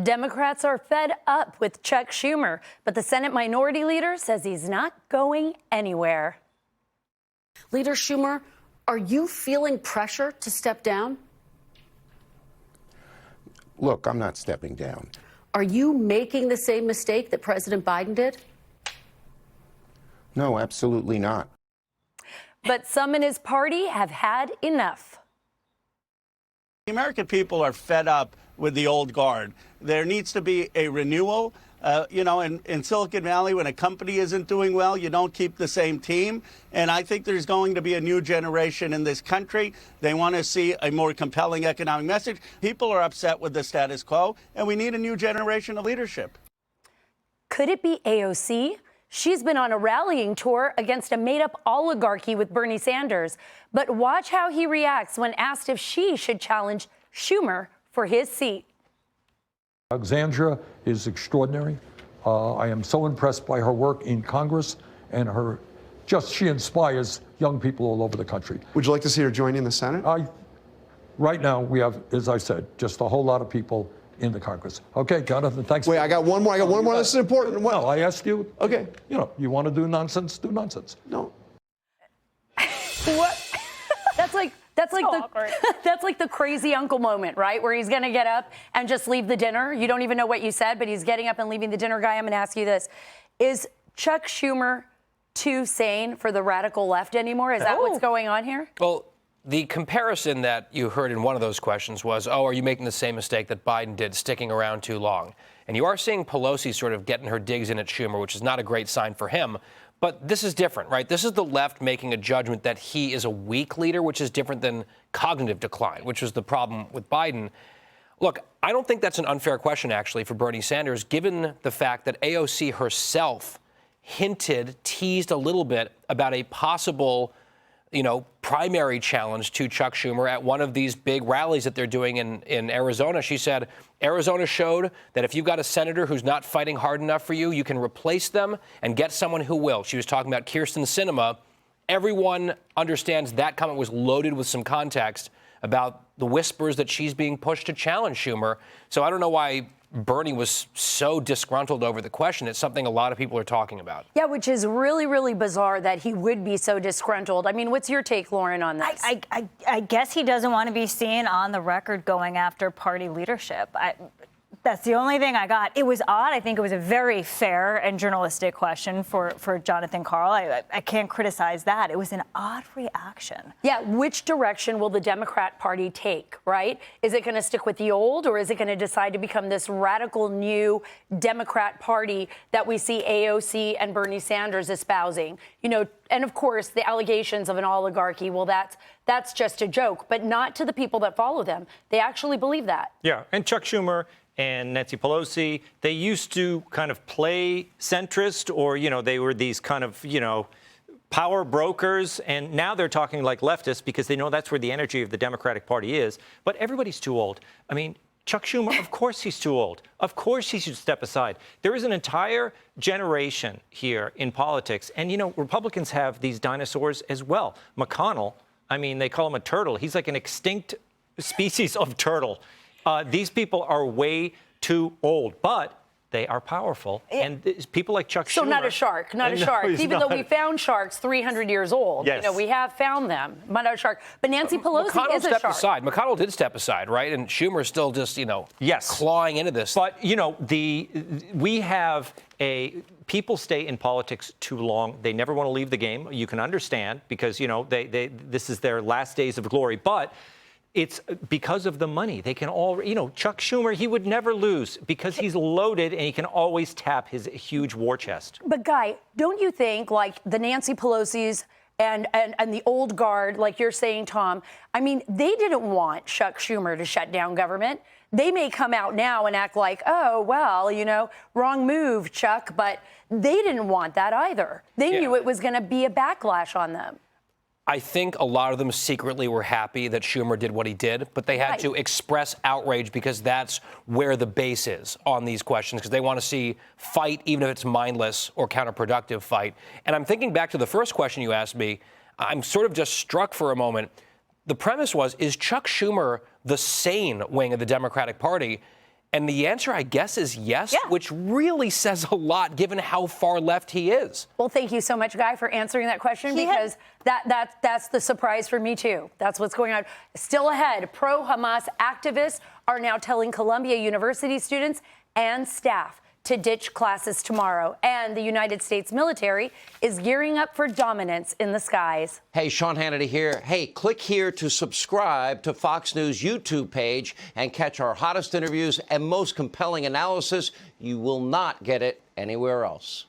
Democrats are fed up with Chuck Schumer, but the Senate Minority Leader says he's not going anywhere. Leader Schumer, are you feeling pressure to step down? Look, I'm not stepping down. Are you making the same mistake that President Biden did? No, absolutely not. But some in his party have had enough. The American people are fed up with the old guard. There needs to be a renewal. In Silicon Valley, when a company isn't doing well, you don't keep the same team. And I think there's going to be a new generation in this country. They want to see a more compelling economic message. People are upset with the status quo, and we need a new generation of leadership. Could it be AOC? She's been on a rallying tour against a made-up oligarchy with Bernie Sanders. But watch how he reacts when asked if she should challenge Schumer for his seat. Alexandra is extraordinary. I am so impressed by her work in Congress and she inspires young people all over the country. Would you like to see her join in the Senate? Right now, we have, as I said, just a whole lot of people in the Congress. Okay, Jonathan, thanks. Wait, I got one more. This is important. No, I asked you. Okay. You want to do nonsense, do nonsense. No. What? That's like the crazy uncle moment, right? Where he's going to get up and just leave the dinner. You don't even know what you said, but he's getting up and leaving the dinner. Guy, I'm going to ask you this. Is Chuck Schumer too sane for the radical left anymore? Is that what's going on here? Well, the comparison that you heard in one of those questions was, are you making the same mistake that Biden did, sticking around too long? And you are seeing Pelosi sort of getting her digs in at Schumer, which is not a great sign for him. But this is different, right? This is the left making a judgment that he is a weak leader, which is different than cognitive decline, which was the problem with Biden. Look, I don't think that's an unfair question, actually, for Bernie Sanders, given the fact that AOC herself teased a little bit about a possible, primary challenge to Chuck Schumer at one of these big rallies that they're doing in Arizona. She said, Arizona showed that if you've got a senator who's not fighting hard enough for you, you can replace them and get someone who will. She was talking about Kyrsten Sinema. Everyone understands that comment was loaded with some context about the whispers that she's being pushed to challenge Schumer. So I don't know why Bernie was so disgruntled over the question. It's something a lot of people are talking about. Yeah, which is really, really bizarre that he would be so disgruntled. I mean, what's your take, Lauren, on this? I guess he doesn't want to be seen on the record going after party leadership. That's the only thing I got. It was odd. I think it was a very fair and journalistic question for Jonathan Karl. I can't criticize that. It was an odd reaction. Yeah, which direction will the Democrat Party take, right? Is it going to stick with the old, or is it going to decide to become this radical new Democrat Party that we see AOC and Bernie Sanders espousing? And of course, the allegations of an oligarchy, well, that's just a joke, but not to the people that follow them. They actually believe that. Yeah, and Chuck Schumer and Nancy Pelosi, they used to kind of play centrist, or, they were these kind of, power brokers. And now they're talking like leftists because they know that's where the energy of the Democratic Party is. But everybody's too old. I mean, Chuck Schumer, of course he's too old. Of course he should step aside. There is an entire generation here in politics. And, Republicans have these dinosaurs as well. McConnell, they call him a turtle. He's like an extinct species of turtle. These people are way too old, but they are powerful. And people like Chuck Schumer. So not a shark, Even though we found sharks 300 years old. Yes. We have found them. Not a shark. But Nancy Pelosi is a shark. McConnell did step aside, right? And Schumer's still just, clawing into this. But, we have people stay in politics too long. They never want to leave the game. You can understand because, this is their last days of glory. But it's because of the money. They can all, Chuck Schumer, he would never lose because he's loaded and he can always tap his huge war chest. But Guy, don't you think like the Nancy Pelosi's and the old guard, like you're saying, Tom, they didn't want Chuck Schumer to shut down government. They may come out now and act like, oh, well, wrong move, Chuck, but they didn't want that either. They knew it was going to be a backlash on them. I think a lot of them secretly were happy that Schumer did what he did, but they had to express outrage because that's where the base is on these questions, because they want to see fight, even if it's mindless or counterproductive fight. And I'm thinking back to the first question you asked me. I'm sort of just struck for a moment. The premise was, is Chuck Schumer the sane wing of the Democratic Party? And the answer, I guess, is yes, Yeah. which really says a lot given how far left he is. Well, thank you so much, Guy, for answering that question, because that's the surprise for me, too. That's what's going on. Still ahead, pro-Hamas activists are now telling Columbia University students and staff to ditch classes tomorrow. And the United States military is gearing up for dominance in the skies. Hey, Sean Hannity here. Hey, click here to subscribe to Fox News YouTube page and catch our hottest interviews and most compelling analysis. You will not get it anywhere else.